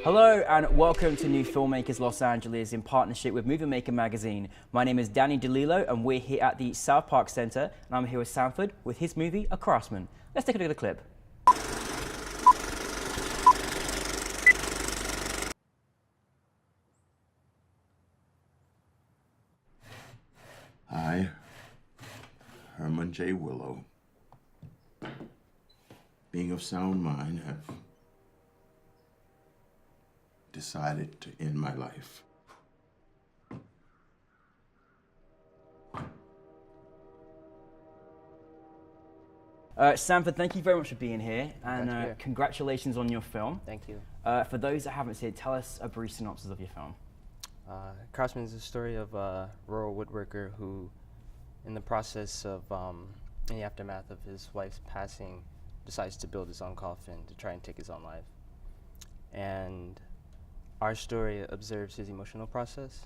Hello and welcome to New Filmmakers Los Angeles in partnership with NewFilmmakers magazine. My name is Danny DeLillo and we're here at the South Park Center and I'm here with Sanford with his movie, A Craftsman. Let's take a look at the clip. I, Herman J. Willow, being of sound mind, have decided to end my life. Sanford, thank you very much for being here and congratulations on your film. Thank you. For those that haven't seen it, tell us a brief synopsis of your film. Craftsman is a story of a rural woodworker who, in the process of, in the aftermath of his wife's passing, decides to build his own coffin to try and take his own life. And our story observes his emotional process,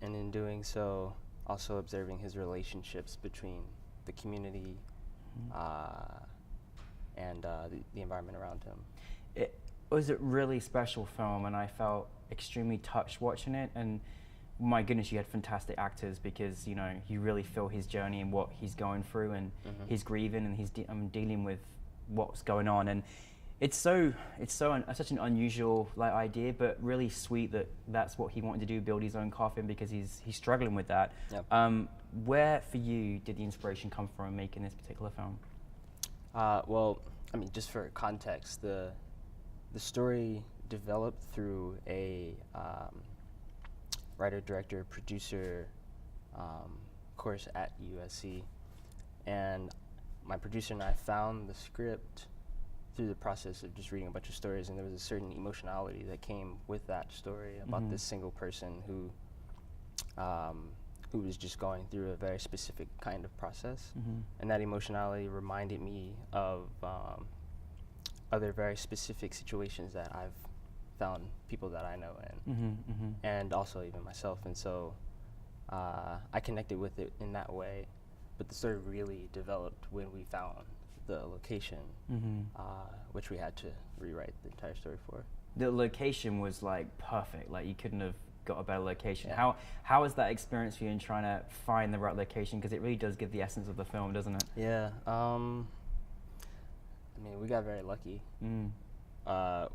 and in doing so, also observing his relationships between the community and the environment around him. It was a really special film and I felt extremely touched watching it, and my goodness, you had fantastic actors because you know you really feel his journey and what he's going through and he's grieving and he's dealing with what's going on, and it's such an unusual idea, but really sweet that that's what he wanted to do, build his own coffin because he's struggling with that. Yep. Where for you did the inspiration come from making this particular film? Well, I mean, just for context, the story developed through a writer, director, producer course at USC, and my producer and I found the script through the process of just reading a bunch of stories, and there was a certain emotionality that came with that story about this single person who was just going through a very specific kind of process, and that emotionality reminded me of other very specific situations that I've found people that I know in, and also even myself, and so I connected with it in that way, but the story really developed when we found the location, which we had to rewrite the entire story for. The location was like perfect, like you couldn't have got a better location. Yeah. How was that experience for you in trying to find the right location, because it really does give the essence of the film, doesn't it? Yeah, I mean, we got very lucky.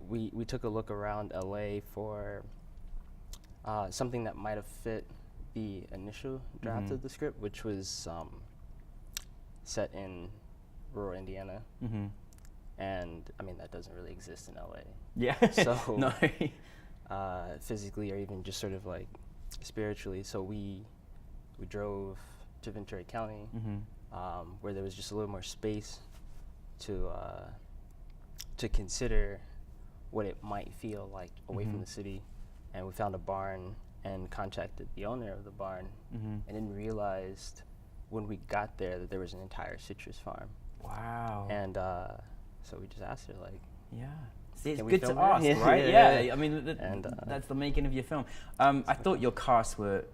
We took a look around LA for something that might have fit the initial draft of the script, which was set in rural Indiana, and I mean that doesn't really exist in LA. Yeah. So no. Physically or even just sort of like spiritually. So we drove to Ventura County, where there was just a little more space to consider what it might feel like away from the city, and we found a barn and contacted the owner of the barn, and then realized when we got there that there was an entire citrus farm. Wow. And so we just asked her, like, see, it's can we good to film ask, it? right? Yeah. I mean, that's the making of your film. I thought your cast were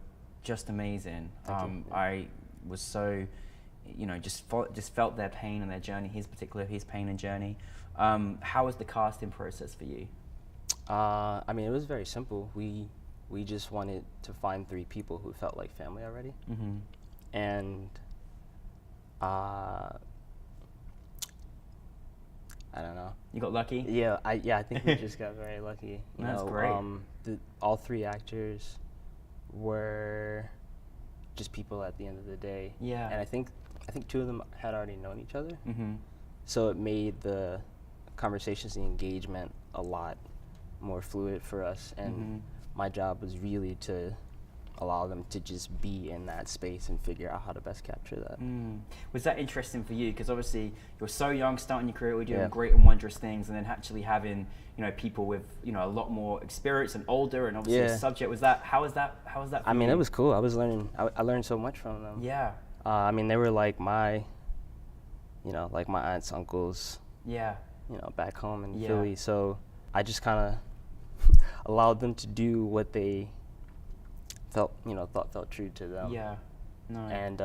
just amazing. I was so, you know, just felt their pain and their journey, his pain and journey. How was the casting process for you? I mean, it was very simple. We just wanted to find 3 people who felt like family already. And I don't know. You got lucky? Yeah, I think we just got very lucky. That's great. All 3 actors were just people at the end of the day. Yeah. And I think 2 of them had already known each other. So it made the conversations and engagement a lot more fluid for us. And my job was really to allow them to just be in that space and figure out how to best capture that. Was that interesting for you? Because obviously you're so young, starting your career, we're doing great and wondrous things, and then actually having, you know, people with, you know, a lot more experience and older, and obviously the subject was that. How was that? For I mean, you? it was cool. I was learning. I learned so much from them. Yeah. I mean, they were like my, you know, like my aunts, uncles. Yeah. You know, back home in Philly. So I just kind of allowed them to do what they thought felt true to them. Yeah. No. And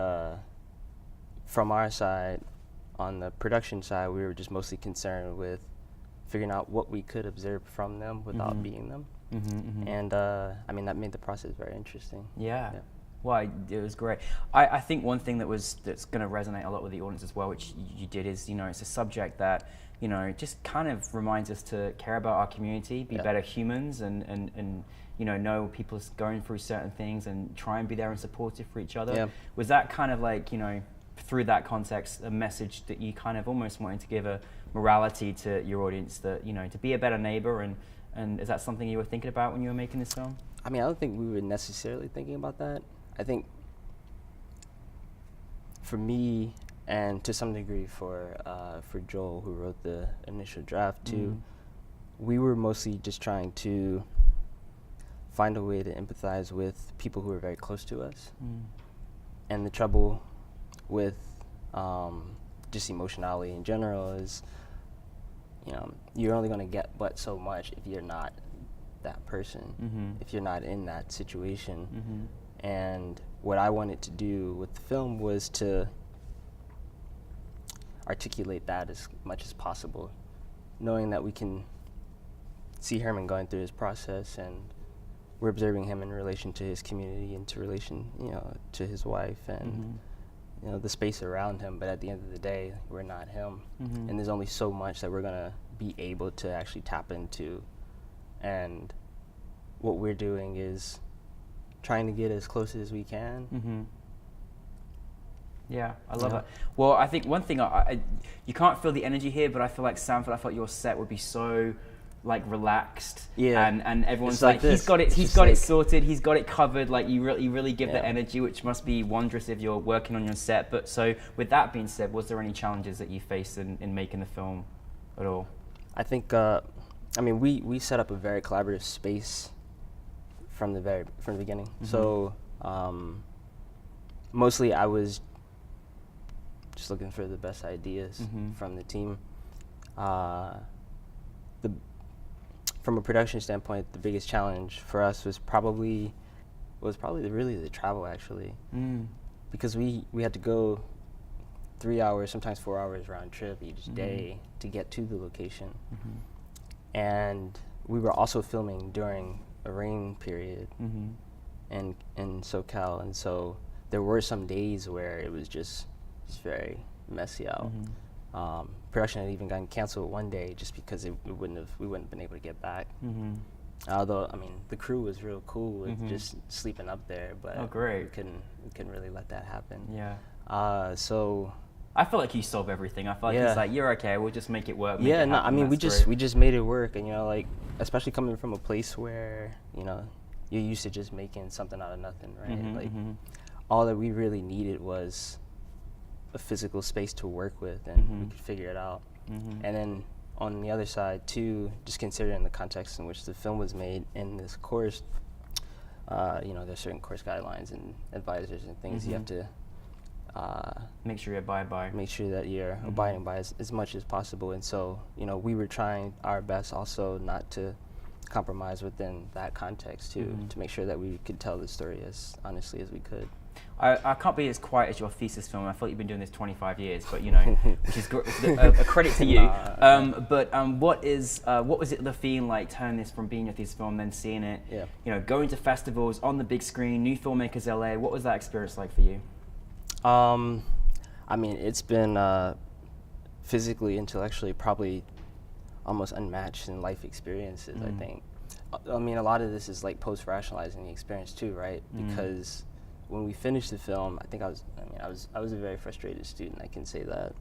from our side, on the production side, we were just mostly concerned with figuring out what we could observe from them without being them. And I mean, that made the process very interesting. Yeah. Well, it was great. I think one thing that's going to resonate a lot with the audience as well, which you did, is, you know, it's a subject that, you know, just kind of reminds us to care about our community, be better humans, and you know people going through certain things and try and be there and supportive for each other. Was that kind of like, you know, through that context, a message that you kind of almost wanted to give a morality to your audience, that, you know, to be a better neighbor, and is that something you were thinking about when you were making this film? I mean, I don't think we were necessarily thinking about that. I think for me, and to some degree for Joel, who wrote the initial draft too, we were mostly just trying to find a way to empathize with people who are very close to us. And the trouble with just emotionality in general is, you know, you're only going to get but so much if you're not that person, if you're not in that situation. And what I wanted to do with the film was to articulate that as much as possible, knowing that we can see Herman going through his process, and we're observing him in relation to his community and to relation, you know, to his wife and you know, the space around him. But at the end of the day, we're not him, and there's only so much that we're gonna be able to actually tap into. And what we're doing is trying to get as close as we can. Yeah, I love it. Well, I think one thing, you can't feel the energy here, but I feel like Sanford, I thought your set would be so like relaxed, and everyone's like he's got it sorted, he's got it covered. Like you really give the energy, which must be wondrous if you're working on your set. But so with that being said, was there any challenges that you faced in making the film at all? I think I mean, we set up a very collaborative space from the beginning. So mostly I was just looking for the best ideas from the team. From a production standpoint, the biggest challenge for us was probably really the travel, actually, because we had to go 3 hours, sometimes 4 hours round trip each day to get to the location. And we were also filming during a rain period in SoCal, and so there were some days where it was just very messy out. Production had even gotten canceled one day just because we wouldn't have been able to get back. Although, I mean, the crew was real cool with just sleeping up there, but we couldn't really let that happen. So I feel like you solve everything. I feel like it's like, you're okay, we'll just make it work. I mean, we just made it work, and you know, like, especially coming from a place where, you know, you're used to just making something out of nothing, right? Like, all that we really needed was a physical space to work with, and we could figure it out. And then on the other side too, just considering the context in which the film was made in this course, you know, there's certain course guidelines and advisors and things you have to make sure you abide by. Make sure that you're abiding by as much as possible. And so, you know, we were trying our best also not to compromise within that context too, to make sure that we could tell the story as honestly as we could. I can't be as quiet as your thesis film. I thought you've been doing this 25 years, but you know, which is a credit to you. But what was it the feeling like turning this from being your thesis film, then seeing it, you know, going to festivals on the big screen, NewFilmmakers LA? What was that experience like for you? I mean, it's been physically, intellectually, probably almost unmatched in life experiences. I think. I mean, a lot of this is like post-rationalizing the experience too, right? Because when we finished the film, I was a very frustrated student, I can say that.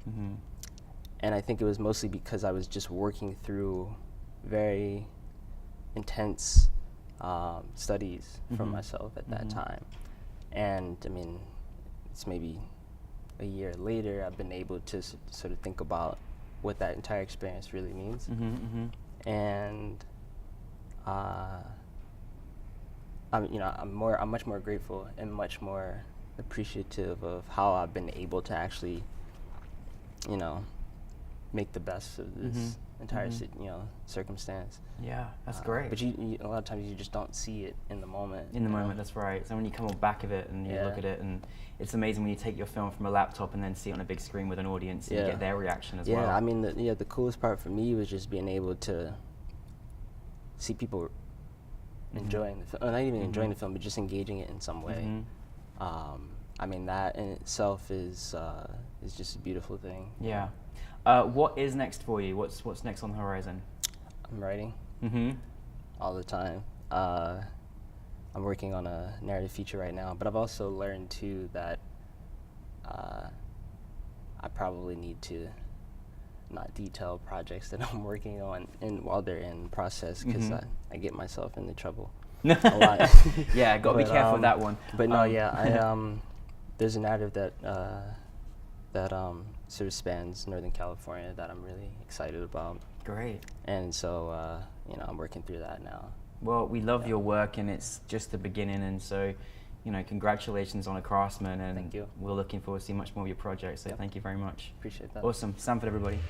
And I think it was mostly because I was just working through very intense studies for myself at that time. And I mean, it's maybe a year later, I've been able to sort of think about what that entire experience really means. And I'm much more grateful and much more appreciative of how I've been able to actually, you know, make the best of this entire circumstance. Yeah, that's great. But you, a lot of times you just don't see it in the moment. In the moment, that's right. So when you come on back of it and you look at it, and it's amazing when you take your film from a laptop and then see it on a big screen with an audience and you get their reaction as well. Yeah, I mean, the coolest part for me was just being able to see people enjoying the film, not even enjoying the film, but just engaging it in some way. I mean, that in itself is just a beautiful thing. Yeah. What is next for you? What's next on the horizon? I'm writing all the time. I'm working on a narrative feature right now, but I've also learned too that I probably need to not detail projects that I'm working on while they're in process, because I get myself into trouble a lot. Yeah, got to be careful with that one. But no, there's a narrative that sort of spans Northern California that I'm really excited about. Great. And so I'm working through that now. Well, we love your work, and it's just the beginning, and so congratulations on A Craftsman, and thank you. We're looking forward to seeing much more of your projects, so thank you very much. Appreciate that. Awesome. Sanford, everybody.